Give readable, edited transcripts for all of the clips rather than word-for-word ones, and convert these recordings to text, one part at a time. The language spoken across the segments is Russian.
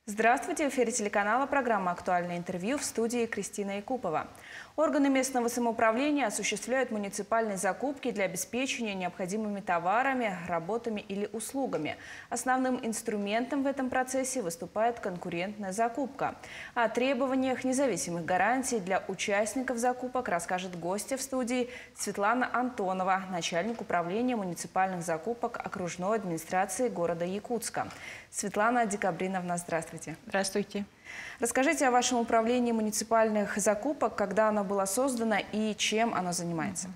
Здравствуйте! В эфире телеканала программа «Актуальное интервью», в студии Кристина Якупова. Органы местного самоуправления осуществляют муниципальные закупки для обеспечения необходимыми товарами, работами или услугами. Основным инструментом в этом процессе выступает конкурентная закупка. О требованиях независимых гарантий для участников закупок расскажет гостья в студии Светлана Антонова, начальник управления муниципальных закупок окружной администрации города Якутска. Светлана Декабриновна, здравствуйте. Здравствуйте. Расскажите о вашем управлении муниципальных закупок, когда оно было создано и чем оно занимается.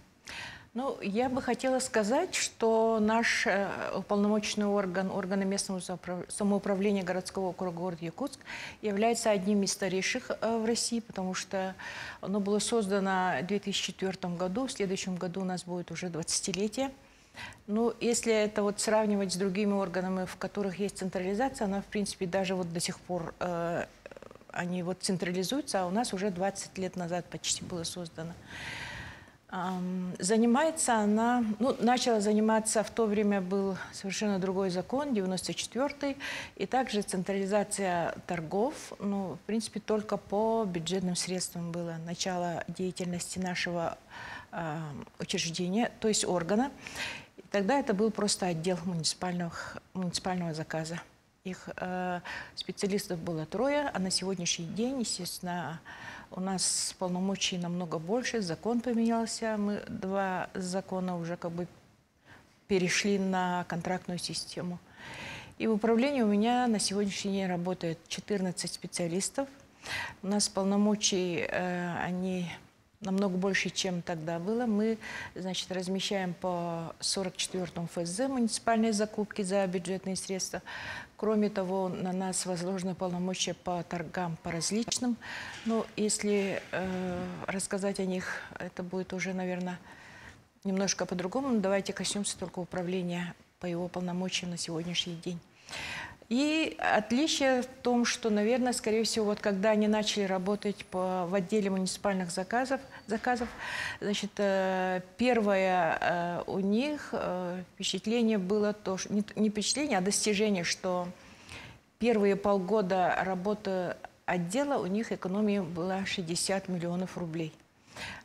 Ну, я бы хотела сказать, что наш уполномоченный органы местного самоуправления городского округа города Якутск является одним из старейших в России, потому что оно было создано в 2004 году, в следующем году у нас будет уже 20-летие. Ну, если это вот сравнивать с другими органами, в которых есть централизация, она, в принципе, даже вот до сих пор они вот централизуются, а у нас уже 20 лет назад почти было создано. Занимается она, ну, начала заниматься, в то время был совершенно другой закон, 94-й, и также централизация торгов, ну, в принципе, только по бюджетным средствам было начало деятельности нашего учреждения, то есть органа. Тогда это был просто отдел муниципального заказа. Их специалистов было 3, а на сегодняшний день, естественно, у нас полномочий намного больше, закон поменялся, мы 2 закона уже как бы перешли на контрактную систему. И в управлении у меня на сегодняшний день работает 14 специалистов. У нас полномочий, они намного больше, чем тогда было. Мы, значит, размещаем по 44-му ФЗ муниципальные закупки за бюджетные средства. Кроме того, на нас возложены полномочия по торгам по различным. Но если рассказать о них, это будет уже, наверное, немножко по-другому. Но давайте коснемся только управления по его полномочиям на сегодняшний день. И отличие в том, что, наверное, скорее всего, вот когда они начали работать в отделе муниципальных заказов, значит, первое у них впечатление было то, что, не впечатление, а достижение, что первые полгода работы отдела у них экономия была 60 миллионов рублей.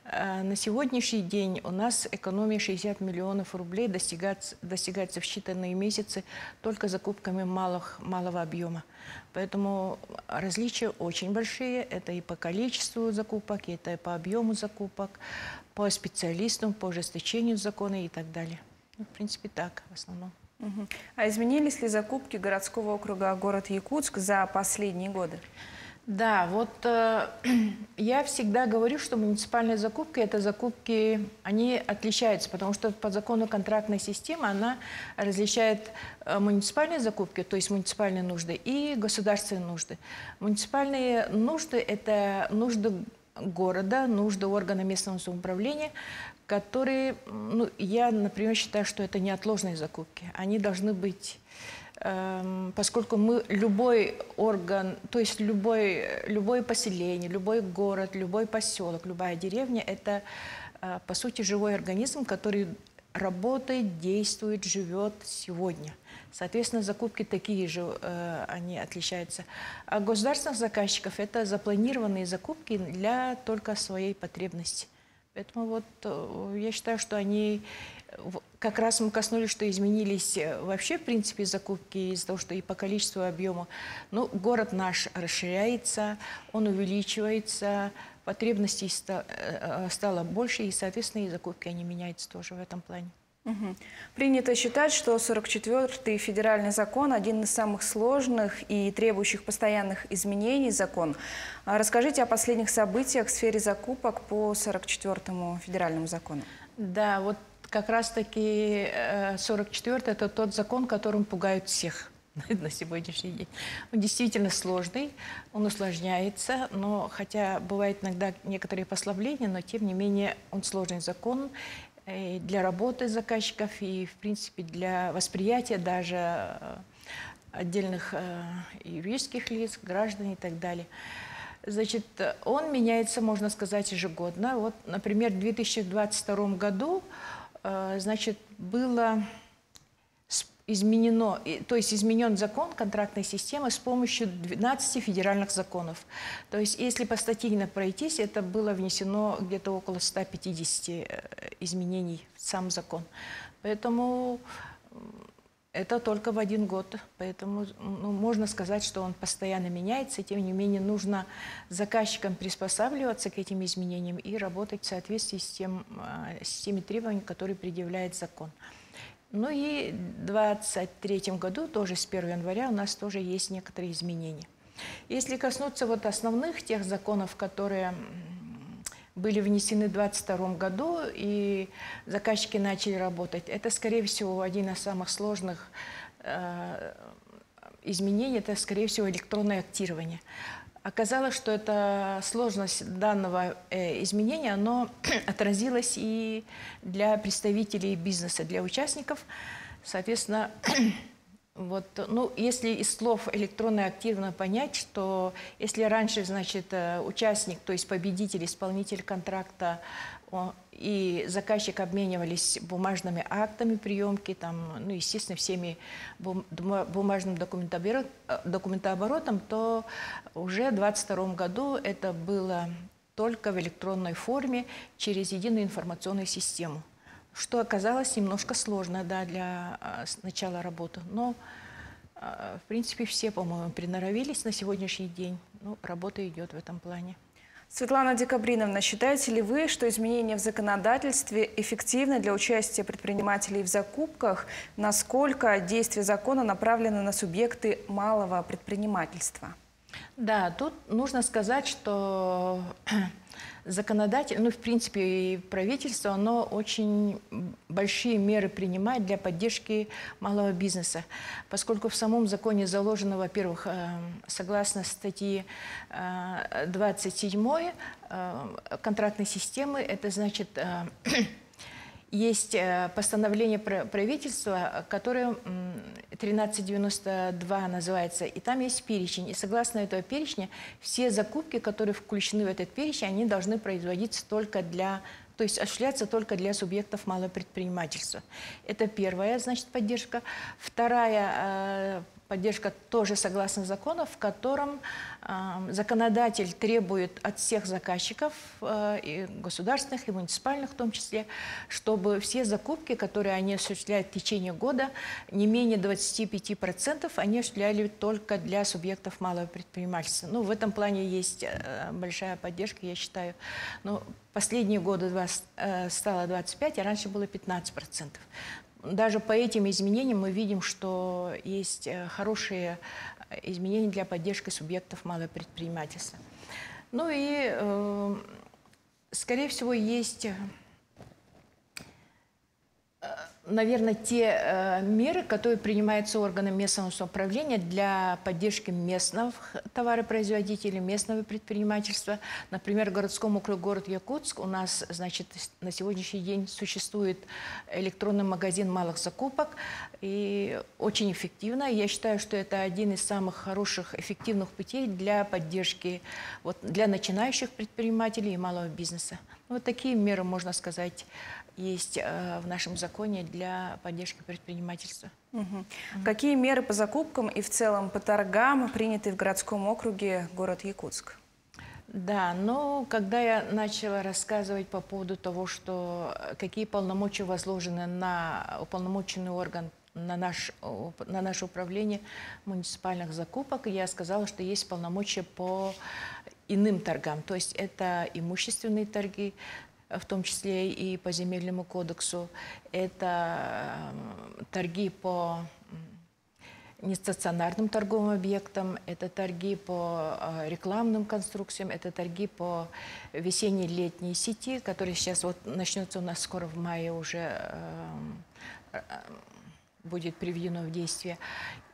На сегодняшний день у нас экономия 60 миллионов рублей достигается в считанные месяцы только закупками малого объема. Поэтому различия очень большие. Это и по количеству закупок, это и по объему закупок, по специалистам, по ужесточению закона и так далее. Ну, в принципе, так в основном. А изменились ли закупки городского округа город Якутск за последние годы? Да, вот я всегда говорю, что муниципальные закупки, это закупки, они отличаются, потому что по закону контрактной системы она различает муниципальные закупки, то есть муниципальные нужды, и государственные нужды. Муниципальные нужды – это нужды города, нужды органа местного самоуправления, которые, ну, я, например, считаю, что это неотложные закупки. Они должны быть... Поскольку мы любой орган, то есть любое поселение, любой город, любой поселок, любая деревня – это, по сути, живой организм, который работает, действует, живет сегодня. Соответственно, закупки такие же, они отличаются. А государственных заказчиков – это запланированные закупки для только своей потребности. Поэтому вот я считаю, что они... Как раз мы коснулись, что изменились вообще, в принципе, закупки из-за того, что и по количеству и объему. Ну, город наш расширяется, он увеличивается, потребностей стало больше, и, соответственно, и закупки, они меняются тоже в этом плане. Принято считать, что 44-й федеральный закон – один из самых сложных и требующих постоянных изменений закон. Расскажите о последних событиях в сфере закупок по 44-му федеральному закону. Да, вот как раз-таки 44-й – это тот закон, которым пугают всех на сегодняшний день. Он действительно сложный, он усложняется, но хотя бывают иногда некоторые послабления, но тем не менее он сложный закон для работы заказчиков и, в принципе, для восприятия даже отдельных юридических лиц, граждан и так далее. Значит, он меняется, можно сказать, ежегодно. Вот, например, в 2022 году, значит, было то есть изменен закон контрактной системы с помощью 12 федеральных законов. То есть если постатейно пройтись, это было внесено где-то около 150 изменений в сам закон. Поэтому это только в 1 год. Поэтому можно сказать, что он постоянно меняется, и тем не менее нужно заказчикам приспосабливаться к этим изменениям и работать в соответствии с теми требованиями, которые предъявляет закон. Ну и в 2023 году, тоже с 1 января, у нас тоже есть некоторые изменения. Если коснуться вот основных тех законов, которые были внесены в 2022 году, и заказчики начали работать, это, скорее всего, один из самых сложных изменений, это, скорее всего, электронное актирование. Оказалось, что эта сложность данного изменения, оно отразилось и для представителей бизнеса, для участников. Соответственно, вот, ну, если из слов электронное активно понять, что если раньше, значит, участник, то есть победитель, исполнитель контракта и заказчик обменивались бумажными актами приемки, там, ну, естественно, всеми бумажным документооборотом, то уже в 2022 году это было только в электронной форме через единую информационную систему, что оказалось немножко сложно, да, для начала работы. Но, в принципе, все, по-моему, приноровились на сегодняшний день. Ну, работа идет в этом плане. Светлана Декабриновна, считаете ли вы, что изменения в законодательстве эффективны для участия предпринимателей в закупках? Насколько действия закона направлены на субъекты малого предпринимательства? Да, тут нужно сказать, что законодатель, ну, в принципе, и правительство, оно очень большие меры принимает для поддержки малого бизнеса, поскольку в самом законе заложено, во-первых, согласно статьи 27 контрактной системы, это значит, есть постановление правительства, которое 1392 называется, и там есть перечень. И согласно этого перечня, все закупки, которые включены в этот перечень, они должны производиться только то есть осуществляться только для субъектов малого предпринимательства. Это первая, значит, поддержка. Вторая поддержка тоже согласно закону, в котором законодатель требует от всех заказчиков, и государственных, и муниципальных в том числе, чтобы все закупки, которые они осуществляют в течение года, не менее 25% они осуществляли только для субъектов малого предпринимательства. Ну, в этом плане есть большая поддержка, я считаю. Но последние годы стало 25%, а раньше было 15%. Даже по этим изменениям мы видим, что есть хорошие изменения для поддержки субъектов малого предпринимательства. Ну и, скорее всего, есть, наверное, те меры, которые принимаются органами местного самоуправления для поддержки местных товаропроизводителей, местного предпринимательства. Например, в городском округе город Якутск у нас, значит, на сегодняшний день существует электронный магазин малых закупок, и очень эффективно. Я считаю, что это один из самых хороших, эффективных путей для поддержки вот, для начинающих предпринимателей и малого бизнеса. Вот такие меры, можно сказать, есть в нашем законе для поддержки предпринимательства. Какие меры по закупкам и в целом по торгам приняты в городском округе город Якутск? Да, но когда я начала рассказывать по поводу того, что какие полномочия возложены на уполномоченный орган, на наше управление муниципальных закупок, я сказала, что есть полномочия по иным торгам. То есть это имущественные торги, в том числе и по земельному кодексу. Это торги по нестационарным торговым объектам, это торги по рекламным конструкциям, это торги по весенне-летней сети, которая сейчас вот начнется у нас скоро в мае уже будет приведено в действие.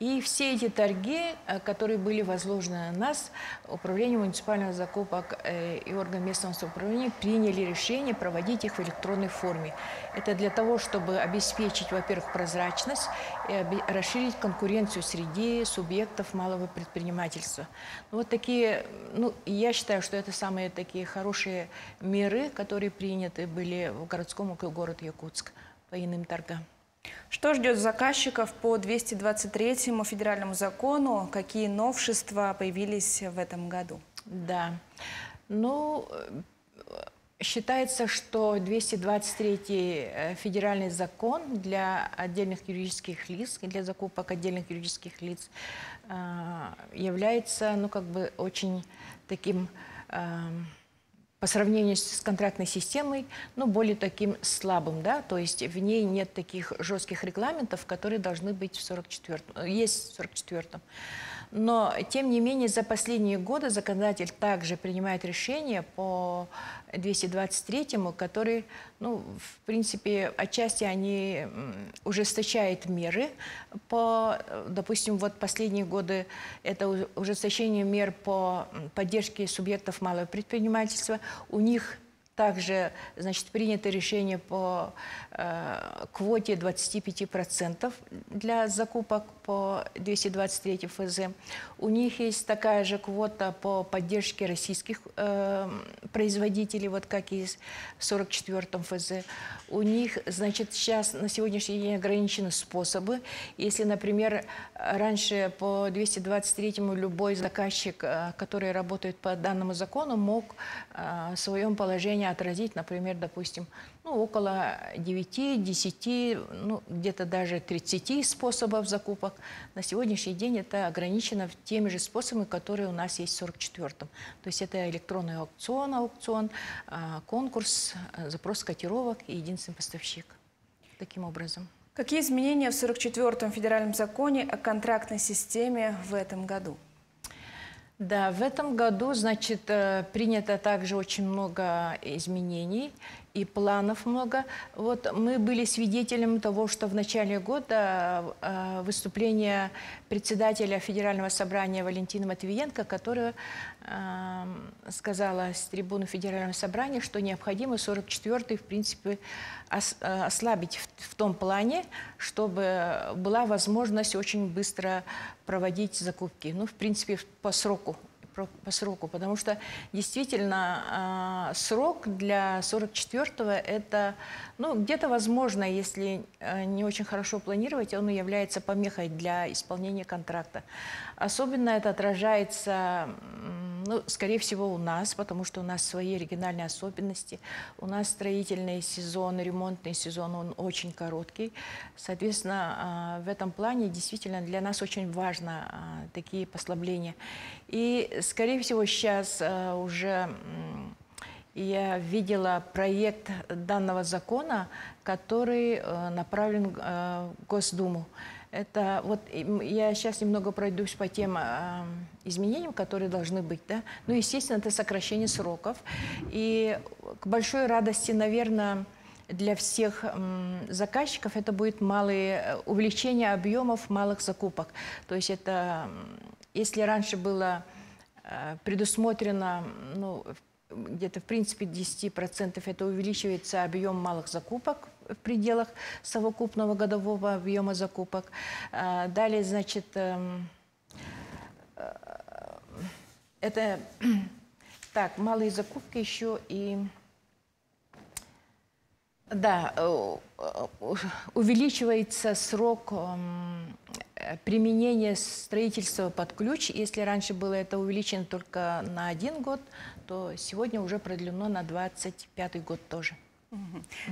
И все эти торги, которые были возложены на нас, Управление муниципальных закупок и орган местного самоуправления приняли решение проводить их в электронной форме. Это для того, чтобы обеспечить, во-первых, прозрачность и расширить конкуренцию среди субъектов малого предпринимательства. Вот такие, ну, я считаю, что это самые такие хорошие меры, которые приняты были в городском округе города Якутск по иным торгам. Что ждет заказчиков по 223-му федеральному закону? Какие новшества появились в этом году? Да. Ну, считается, что 223-й федеральный закон для отдельных юридических лиц, для закупок отдельных юридических лиц является, ну, как бы очень таким, по сравнению с контрактной системой, ну, более таким слабым, да, то есть в ней нет таких жестких регламентов, которые должны быть в 44-м, есть в 44-м. Но, тем не менее, за последние годы законодатель также принимает решения по 223-му, которые, ну, в принципе, отчасти они ужесточают меры по, допустим, вот последние годы это ужесточение мер по поддержке субъектов малого предпринимательства. У них также, значит, принято решение по квоте 25% для закупок по 223 ФЗ. У них есть такая же квота по поддержке российских производителей, вот как и в 44 ФЗ. У них, значит, сейчас на сегодняшний день ограничены способы. Если, например, раньше по 223-му любой заказчик, который работает по данному закону, мог в своем положении отразить, например, допустим, ну, около 9-10, ну, где-то даже 30 способов закупок. На сегодняшний день это ограничено теми же способами, которые у нас есть в 44-м. То есть это электронный аукцион, конкурс, запрос котировок и единственный поставщик. Таким образом. Какие изменения в 44-м федеральном законе о контрактной системе в этом году? Да, в этом году, значит, принято также очень много изменений и планов много. Вот мы были свидетелем того, что в начале года выступление председателя Федерального собрания Валентины Матвиенко, которая сказала с трибуны Федерального собрания, что необходимо 44-й, в принципе, ослабить в том плане, чтобы была возможность очень быстро проводить закупки. Ну, в принципе, по сроку, потому что действительно срок для 44-го это, ну, где-то возможно, если не очень хорошо планировать, он является помехой для исполнения контракта. Особенно это отражается, ну, скорее всего, у нас, потому что у нас свои региональные особенности. У нас строительный сезон, ремонтный сезон, он очень короткий. Соответственно, в этом плане действительно для нас очень важно такие послабления. И, скорее всего, сейчас уже я видела проект данного закона, который направлен в Госдуму. Это вот я сейчас немного пройдусь по тем изменениям, которые должны быть, да. Ну, естественно, это сокращение сроков. И к большой радости, наверное, для всех заказчиков это будет увеличение объемов малых закупок. То есть это, если раньше было предусмотрено, ну, где-то в принципе 10% это увеличивается объем малых закупок в пределах совокупного годового объема закупок. Далее, значит, это так, малые закупки еще и... Да, увеличивается срок применения строительства под ключ. Если раньше было это увеличено только на 1 год, то сегодня уже продлено на 25-й год тоже.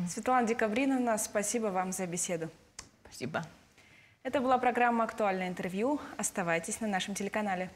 Светлана Декабриновна, спасибо вам за беседу. Спасибо. Это была программа «Актуальное интервью». Оставайтесь на нашем телеканале.